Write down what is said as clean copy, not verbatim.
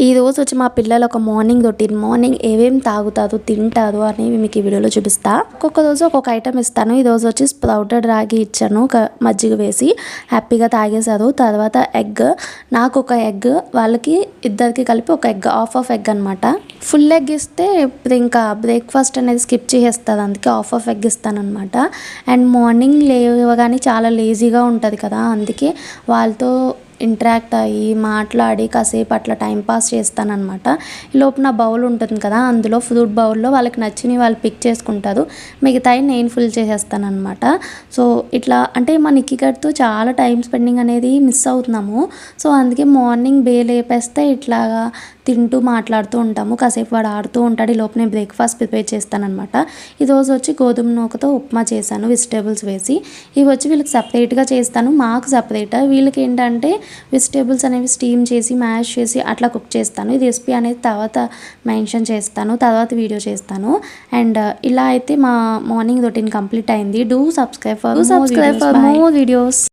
ఈ రోజు వచ్చి మా పిల్లలు ఒక మార్నింగ్ రొటీన్ మార్నింగ్ ఏమేమి తాగుతారు తింటారు అనేవి మీకు ఈ వీడియోలో చూపిస్తా. ఒక్కొక్క రోజు ఒక్కొక్క ఐటమ్ ఇస్తాను. ఈ రోజు వచ్చి స్ప్రౌటెడ్ రాగి ఇచ్చాను, మజ్జిగ వేసి హ్యాపీగా తాగేశారు. తర్వాత ఎగ్, నాకు ఒక ఎగ్, వాళ్ళకి ఇద్దరికి కలిపి ఒక ఎగ్, హాఫ్ ఎగ్ అనమాట. ఫుల్ ఎగ్ ఇస్తే ఇప్పుడు ఇంకా బ్రేక్ఫాస్ట్ అనేది స్కిప్ చేసేస్తారు, అందుకే హాఫ్ ఎగ్ ఇస్తాను అనమాట. అండ్ మార్నింగ్ లేవగానే చాలా లేజీగా ఉంటుంది కదా, అందుకే వాళ్ళతో ఇంటరాక్ట్ అయ్యి మాట్లాడి కాసేపు అట్లా టైంపాస్ చేస్తానన్నమాట. ఈలోపు నా బౌల్ ఉంటుంది కదా, అందులో ఫ్రూట్ బౌల్లో వాళ్ళకి నచ్చినవి వాళ్ళు పిక్ చేసుకుంటారు, మిగతాయి నేను ఫుల్ చేసేస్తానమాట. సో ఇట్లా అంటే మా నిక్కిగడ్తో చాలా టైం స్పెండింగ్ అనేది మిస్ అవుతున్నాము. సో అందుకే మార్నింగ్ లేపేస్తే ఇట్లాగా తింటూ మాట్లాడుతూ ఉంటాము, కాసేపు వాడు ఆడుతూ ఉంటాడు. ఈ లోపు నేను బ్రేక్ఫాస్ట్ ప్రిపేర్ చేస్తానమాట. ఈరోజు వచ్చి గోధుమ నూకతో ఉప్మా చేశాను వెజిటేబుల్స్ వేసి. ఇవి వచ్చి వీళ్ళకి సపరేట్గా చేస్తాను, మాకు సపరేట్. వీళ్ళకి ఏంటంటే వెజిటేబుల్స్ అనేవి స్టీమ్ చేసి మ్యాష్ చేసి అట్లా కుక్ చేస్తాను. ఈ రెసిపీ అనేది తర్వాత మెన్షన్ చేస్తాను, తర్వాత వీడియో చేస్తాను. అండ్ ఇలా అయితే మా మార్నింగ్ రొటీన్ కంప్లీట్ అయింది. Do subscribe for more videos.